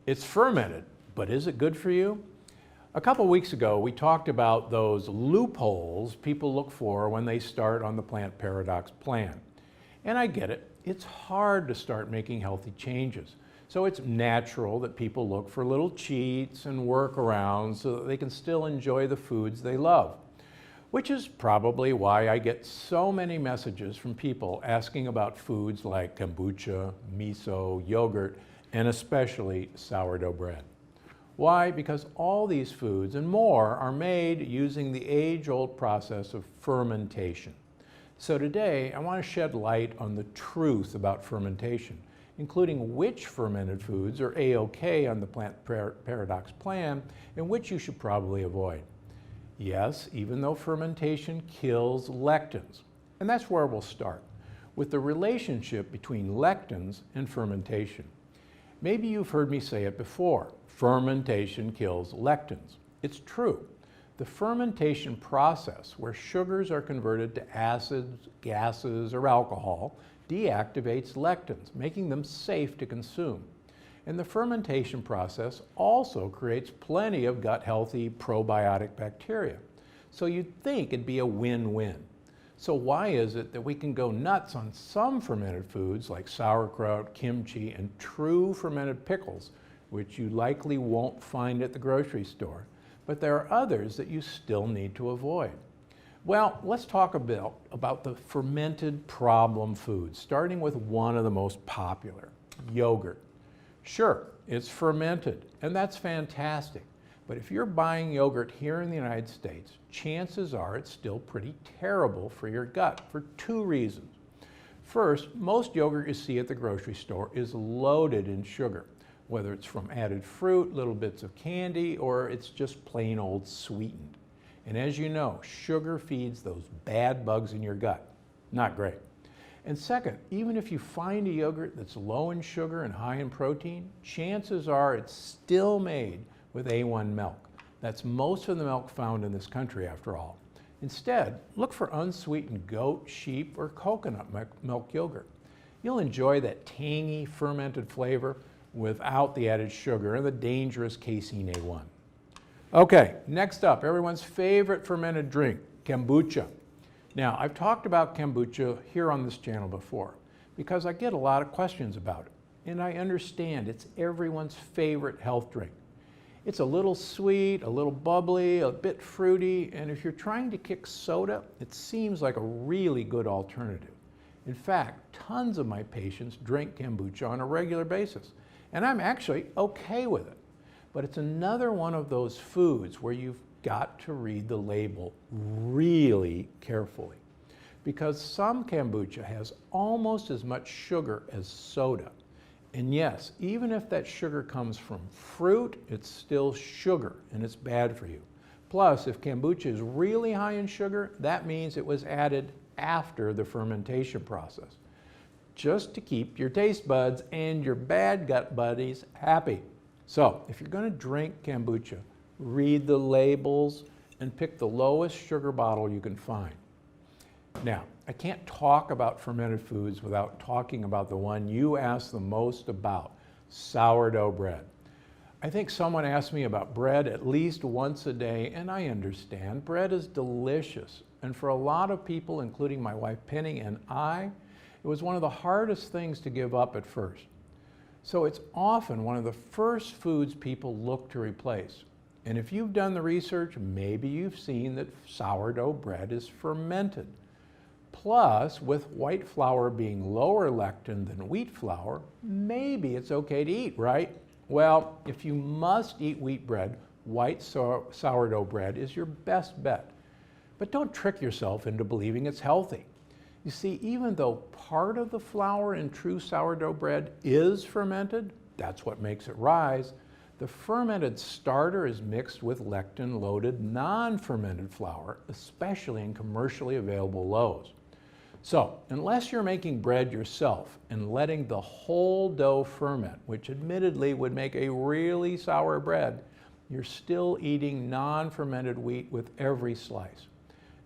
It's fermented, but is it good for you? A couple weeks ago, we talked about those loopholes people look for when they start on the plant paradox plan. And I get it. It's hard to start making healthy changes. So it's natural that people look for little cheats and workarounds so that they can still enjoy the foods they love. Which is probably why I get so many messages from people asking about foods like kombucha, miso, yogurt, and especially sourdough bread. Why? Because all these foods and more are made using the age-old process of fermentation. So today, I want to shed light on the truth about fermentation, including which fermented foods are A-OK on the plant paradox plan and which you should probably avoid. Yes, even though fermentation kills lectins. And that's where we'll start, with the relationship between lectins and fermentation. Maybe you've heard me say it before, fermentation kills lectins. It's true. The fermentation process, where sugars are converted to acids, gases, or alcohol, deactivates lectins, making them safe to consume. And the fermentation process also creates plenty of gut-healthy probiotic bacteria. So you'd think it'd be a win-win. So why is it that we can go nuts on some fermented foods like sauerkraut, kimchi, and true fermented pickles, which you likely won't find at the grocery store, but there are others that you still need to avoid? Well, let's talk a bit about the fermented problem foods, starting with one of the most popular, yogurt. Sure, it's fermented, and that's fantastic. But if you're buying yogurt here in the United States, chances are it's still pretty terrible for your gut for two reasons. First, most yogurt you see at the grocery store is loaded in sugar, whether it's from added fruit, little bits of candy, or it's just plain old sweetened. And as you know, sugar feeds those bad bugs in your gut. Not great. And second, even if you find a yogurt that's low in sugar and high in protein, chances are it's still made with A1 milk. That's most of the milk found in this country, after all. Instead, look for unsweetened goat, sheep, or coconut milk yogurt. You'll enjoy that tangy, fermented flavor without the added sugar and the dangerous casein A1. Okay, next up, everyone's favorite fermented drink, kombucha. Now, I've talked about kombucha here on this channel before because I get a lot of questions about it, and I understand it's everyone's favorite health drink. It's a little sweet, a little bubbly, a bit fruity, and if you're trying to kick soda, it seems like a really good alternative. In fact, tons of my patients drink kombucha on a regular basis, and I'm actually okay with it. But it's another one of those foods where you've got to read the label really carefully, because some kombucha has almost as much sugar as soda. And yes, even if that sugar comes from fruit, it's still sugar and it's bad for you. Plus, if kombucha is really high in sugar, that means it was added after the fermentation process, just to keep your taste buds and your bad gut buddies happy. So if you're going to drink kombucha, read the labels and pick the lowest sugar bottle you can find. Now, I can't talk about fermented foods without talking about the one you ask the most about, sourdough bread. I think someone asked me about bread at least once a day, and I understand. Bread is delicious, and for a lot of people, including my wife Penny and I, it was one of the hardest things to give up at first. So it's often one of the first foods people look to replace. And if you've done the research, maybe you've seen that sourdough bread is fermented. Plus, with white flour being lower lectin than wheat flour, maybe it's okay to eat, right? Well, if you must eat wheat bread, white sourdough bread is your best bet. But don't trick yourself into believing it's healthy. You see, even though part of the flour in true sourdough bread is fermented, that's what makes it rise, the fermented starter is mixed with lectin-loaded non-fermented flour, especially in commercially available loaves. So, unless you're making bread yourself and letting the whole dough ferment, which admittedly would make a really sour bread, you're still eating non-fermented wheat with every slice.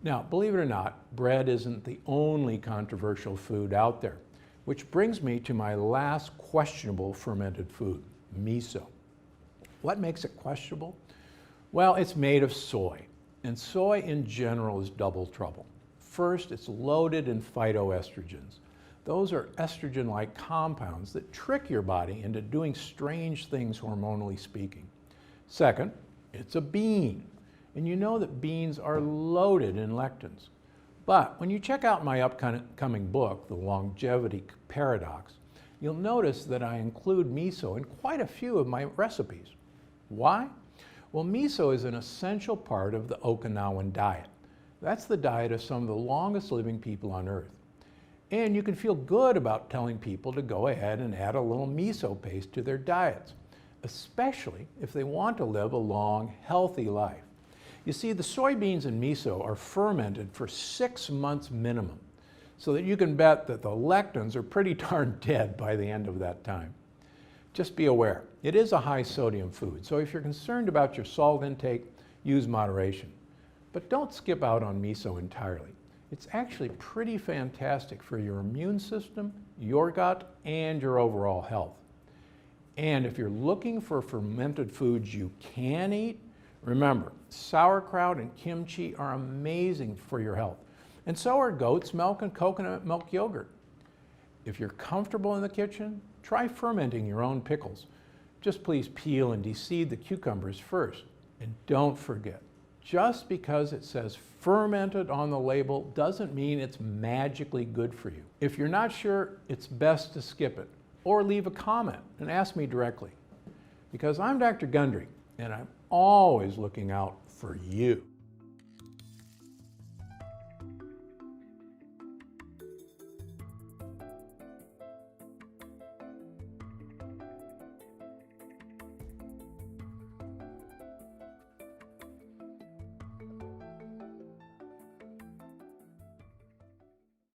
Now, believe it or not, bread isn't the only controversial food out there, which brings me to my last questionable fermented food, miso. What makes it questionable? Well, it's made of soy, and soy in general is double trouble. First, it's loaded in phytoestrogens. Those are estrogen-like compounds that trick your body into doing strange things hormonally speaking. Second, it's a bean, and you know that beans are loaded in lectins. But when you check out my upcoming book, The Longevity Paradox, you'll notice that I include miso in quite a few of my recipes. Why? Well, miso is an essential part of the Okinawan diet. That's the diet of some of the longest living people on Earth. And you can feel good about telling people to go ahead and add a little miso paste to their diets, especially if they want to live a long, healthy life. You see, the soybeans in miso are fermented for 6 months minimum, so that you can bet that the lectins are pretty darn dead by the end of that time. Just be aware, it is a high sodium food, so if you're concerned about your salt intake, use moderation. But don't skip out on miso entirely. It's actually pretty fantastic for your immune system, your gut, and your overall health. And if you're looking for fermented foods you can eat, remember, sauerkraut and kimchi are amazing for your health. And so are goat's milk and coconut milk yogurt. If you're comfortable in the kitchen, try fermenting your own pickles. Just please peel and deseed the cucumbers first. And don't forget, just because it says fermented on the label doesn't mean it's magically good for you. If you're not sure, it's best to skip it or leave a comment and ask me directly. Because I'm Dr. Gundry, and I'm always looking out for you.